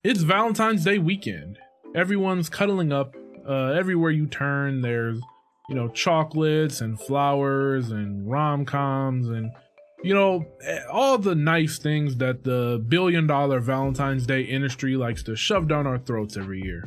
It's Valentine's Day weekend. Everyone's cuddling up. Everywhere you turn, there's, chocolates and flowers and rom-coms and, all the nice things that the billion-dollar Valentine's Day industry likes to shove down our throats every year.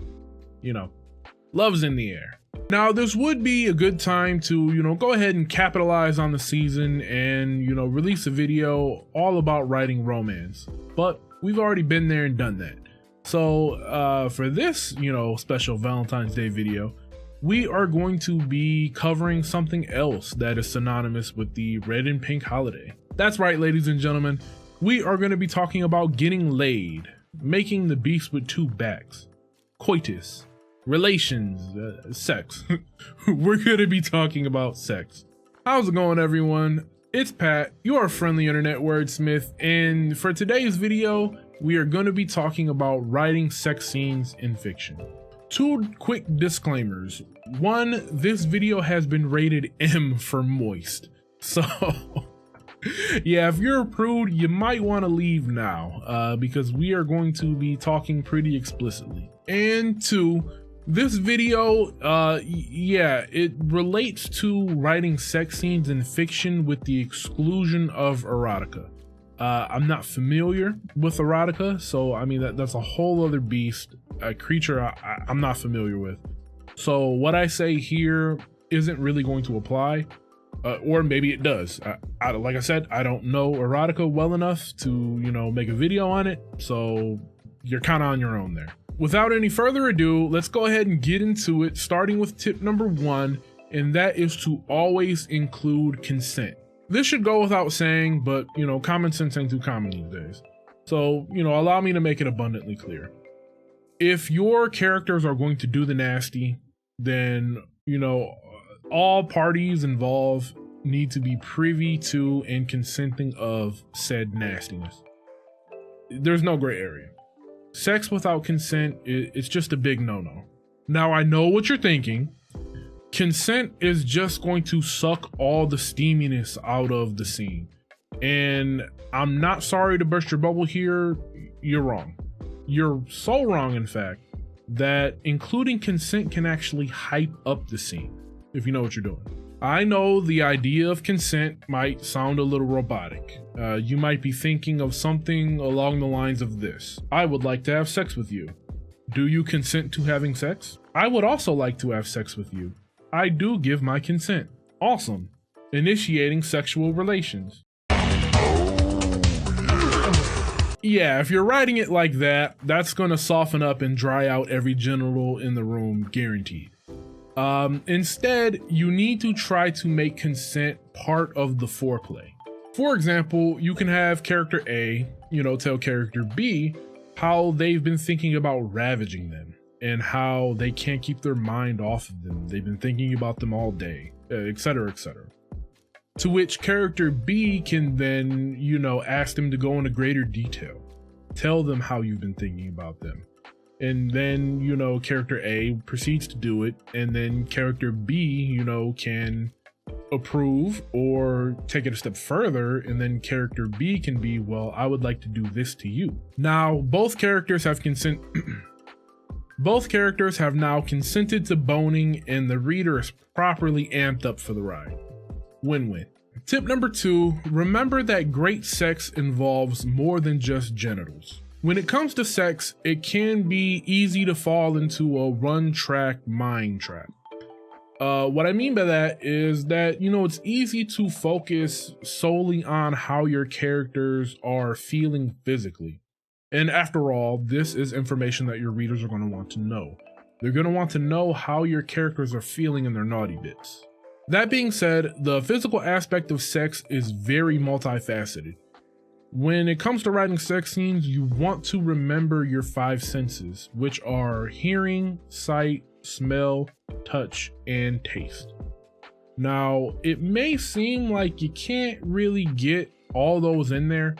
Love's in the air. Now, this would be a good time to, go ahead and capitalize on the season and, release a video all about writing romance. But we've already been there and done that. So for this, special Valentine's Day video, we are going to be covering something else that is synonymous with the red and pink holiday. That's right, ladies and gentlemen. We are going to be talking about getting laid, making the beast with two backs, coitus, relations, sex. We're going to be talking about sex. How's it going, everyone? It's Pat, your friendly internet wordsmith, and for today's video, we are going to be talking about writing sex scenes in fiction. Two quick disclaimers. One, this video has been rated M for moist. So, yeah, if you're a prude, you might want to leave now, because we are going to be talking pretty explicitly. And two, this video, it relates to writing sex scenes in fiction with the exclusion of erotica. I'm not familiar with erotica, so I mean that's a whole other beast, a creature I'm not familiar with. So what I say here isn't really going to apply, or maybe it does. Like I said, I don't know erotica well enough to make a video on it, so you're kind of on your own there. Without any further ado, let's go ahead and get into it, starting with tip number 1, and that is to always include consent. This should go without saying, but common sense ain't too common these days. So, allow me to make it abundantly clear. If your characters are going to do the nasty, then, all parties involved need to be privy to and consenting of said nastiness. There's no gray area. Sex without consent, it's just a big no-no. Now, I know what you're thinking. Consent is just going to suck all the steaminess out of the scene. And I'm not sorry to burst your bubble here. You're wrong. You're so wrong, in fact, that including consent can actually hype up the scene, if you know what you're doing. I know the idea of consent might sound a little robotic. You might be thinking of something along the lines of this. I would like to have sex with you. Do you consent to having sex? I would also like to have sex with you. I do give my consent. Awesome. Initiating sexual relations. Yeah, if you're writing it like that, that's gonna soften up and dry out every genital in the room, guaranteed. Instead, you need to try to make consent part of the foreplay. For example, you can have character A, tell character B how they've been thinking about ravaging them and how they can't keep their mind off of them. They've been thinking about them all day, etc., etc. To which character B can then, ask them to go into greater detail. Tell them how you've been thinking about them. And then, character A proceeds to do it, and then character B, can approve or take it a step further, and then character B can be, well, I would like to do this to you. Now, both characters have Both characters have now consented to boning, and the reader is properly amped up for the ride. Win-win. Tip number 2, remember that great sex involves more than just genitals. When it comes to sex, it can be easy to fall into a run-track mind trap. What I mean by that is that, it's easy to focus solely on how your characters are feeling physically. And after all, this is information that your readers are going to want to know. They're going to want to know how your characters are feeling in their naughty bits. That being said, the physical aspect of sex is very multifaceted. When it comes to writing sex scenes, you want to remember your 5 senses, which are hearing, sight, smell, touch, and taste. Now, it may seem like you can't really get all those in there,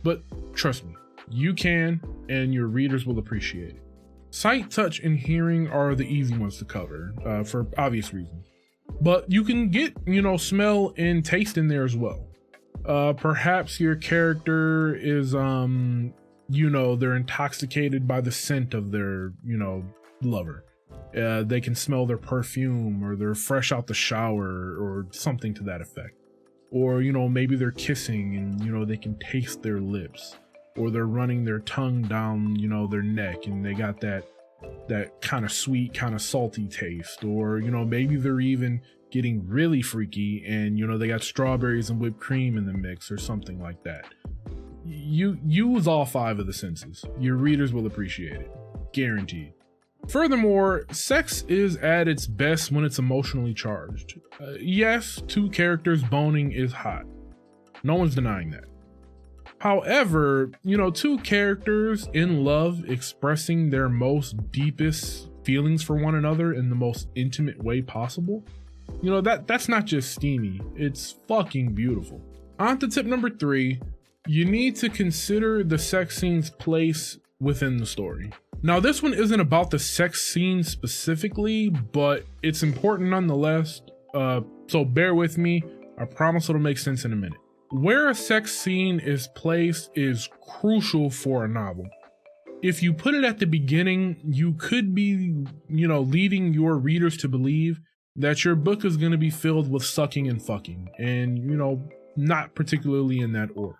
but trust me, you can, and your readers will appreciate it. Sight, touch, and hearing are the easy ones to cover, for obvious reasons. But you can get, smell and taste in there as well. Perhaps your character is they're intoxicated by the scent of their, lover. They can smell their perfume, or they're fresh out the shower, or something to that effect. Or, maybe they're kissing and, they can taste their lips, or they're running their tongue down, their neck, and they got that kind of sweet, kind of salty taste. Or, maybe they're even getting really freaky and, they got strawberries and whipped cream in the mix or something like that. You use all 5 of the senses. Your readers will appreciate it. Guaranteed. Furthermore, sex is at its best when it's emotionally charged. Yes, 2 characters boning is hot. No one's denying that. However, 2 characters in love expressing their most deepest feelings for one another in the most intimate way possible, that's not just steamy, it's fucking beautiful. On to tip number 3, you need to consider the sex scene's place within the story. Now, this one isn't about the sex scene specifically, but it's important nonetheless, so bear with me. I promise it'll make sense in a minute. Where a sex scene is placed is crucial for a novel. If you put it at the beginning, you could be, leading your readers to believe that your book is going to be filled with sucking and fucking, and, not particularly in that order.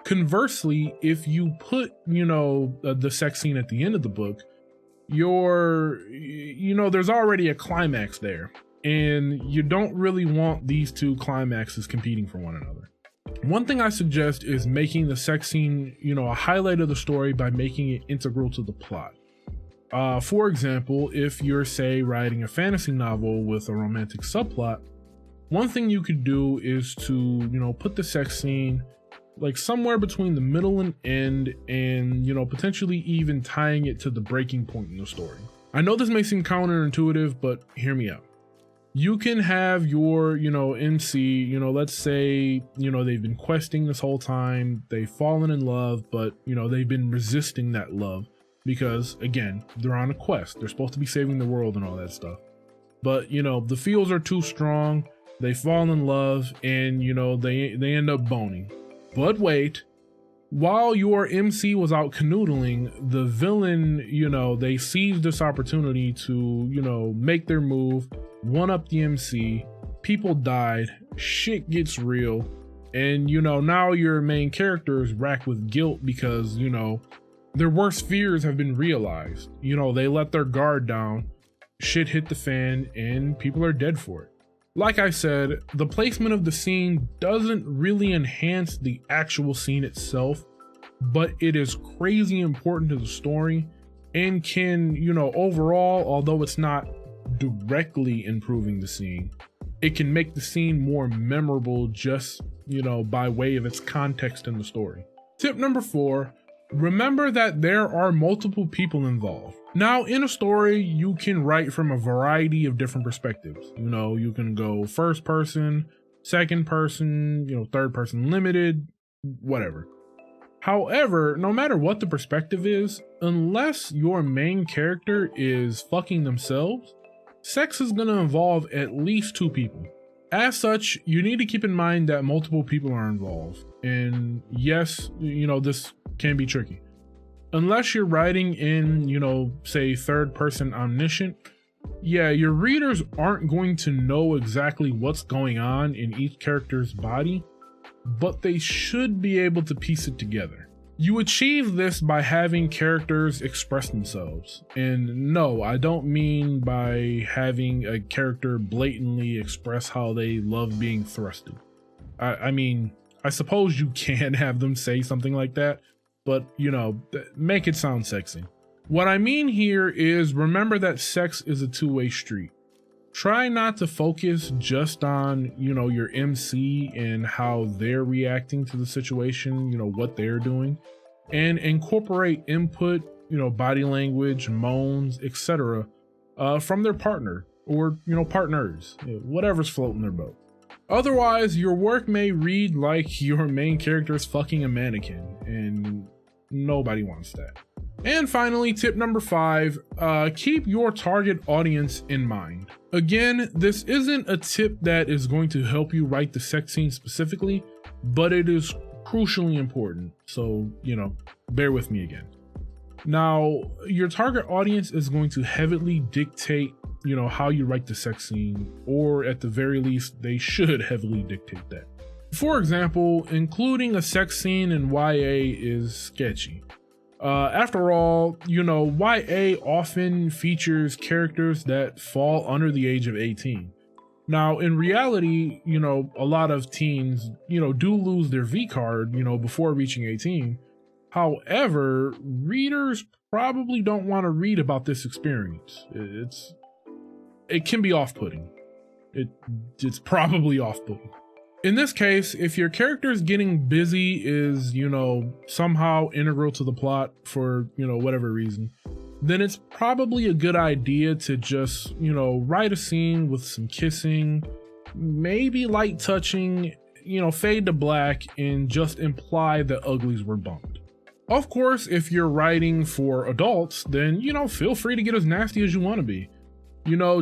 Conversely, if you put, the sex scene at the end of the book, there's already a climax there, and you don't really want these 2 climaxes competing for one another. One thing I suggest is making the sex scene, a highlight of the story by making it integral to the plot. For example, if you're, say, writing a fantasy novel with a romantic subplot, one thing you could do is to, put the sex scene like somewhere between the middle and end, and potentially even tying it to the breaking point in the story. I know this may seem counterintuitive, but hear me out. You can have your MC, let's say they've been questing this whole time, they've fallen in love, but they've been resisting that love because, again, they're on a quest, they're supposed to be saving the world and all that stuff, but the feels are too strong, they fall in love, and they end up boning. But wait, while your MC was out canoodling, the villain, they seized this opportunity to, make their move, one up the MC, people died, shit gets real, and, now your main character is racked with guilt because, their worst fears have been realized. They let their guard down, shit hit the fan, and people are dead for it. Like I said, the placement of the scene doesn't really enhance the actual scene itself, but it is crazy important to the story and can, overall, although it's not directly improving the scene, it can make the scene more memorable just, by way of its context in the story. Tip number 4, remember that there are multiple people involved. Now, in a story, you can write from a variety of different perspectives. You can go first person, second person, third person limited, whatever. However, no matter what the perspective is, unless your main character is fucking themselves, sex is going to involve at least 2 people. As such, you need to keep in mind that multiple people are involved. And yes, this can be tricky. Unless you're writing in, say, third person omniscient, your readers aren't going to know exactly what's going on in each character's body, but they should be able to piece it together. You achieve this by having characters express themselves. And no, I don't mean by having a character blatantly express how they love being thrusted. I mean, I suppose you can have them say something like that, but make it sound sexy. What I mean here is remember that sex is a 2-way street. Try not to focus just on, your MC and how they're reacting to the situation, what they're doing, and incorporate input, body language, moans, etc. From their partner or, partners, whatever's floating their boat. Otherwise, your work may read like your main character is fucking a mannequin, and nobody wants that. And finally, tip number 5, keep your target audience in mind. Again, this isn't a tip that is going to help you write the sex scene specifically, but it is crucially important. So, bear with me again. Now, your target audience is going to heavily dictate, how you write the sex scene, or at the very least, they should heavily dictate that. For example, including a sex scene in YA is sketchy. After all, YA often features characters that fall under the age of 18. Now, in reality, a lot of teens, do lose their V card, before reaching 18. However, readers probably don't want to read about this experience. It can be off-putting. It's probably off-putting. In this case, if your character's getting busy is, somehow integral to the plot for, whatever reason, then it's probably a good idea to just, write a scene with some kissing, maybe light touching, fade to black, and just imply that uglies were bumped. Of course, if you're writing for adults, then, feel free to get as nasty as you want to be.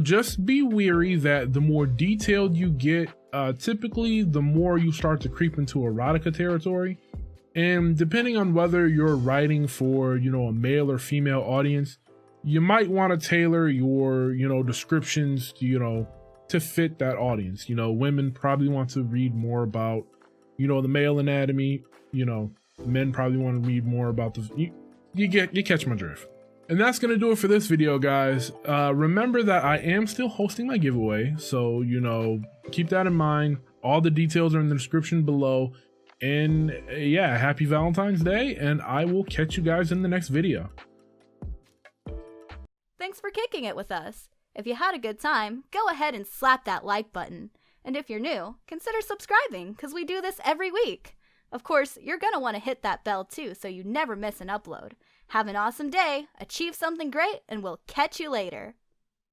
Just be wary that the more detailed you get, typically the more you start to creep into erotica territory. And depending on whether you're writing for, a male or female audience, you might want to tailor your, descriptions, to fit that audience. Women probably want to read more about, the male anatomy, men probably want to read more about the, you catch my drift. And that's going to do it for this video, guys. Remember that I am still hosting my giveaway, so, keep that in mind. All the details are in the description below. And yeah, happy Valentine's Day, and I will catch you guys in the next video. Thanks for kicking it with us. If you had a good time, go ahead and slap that like button. And if you're new, consider subscribing, because we do this every week. Of course, you're going to want to hit that bell too, so you never miss an upload. Have an awesome day, achieve something great, and we'll catch you later.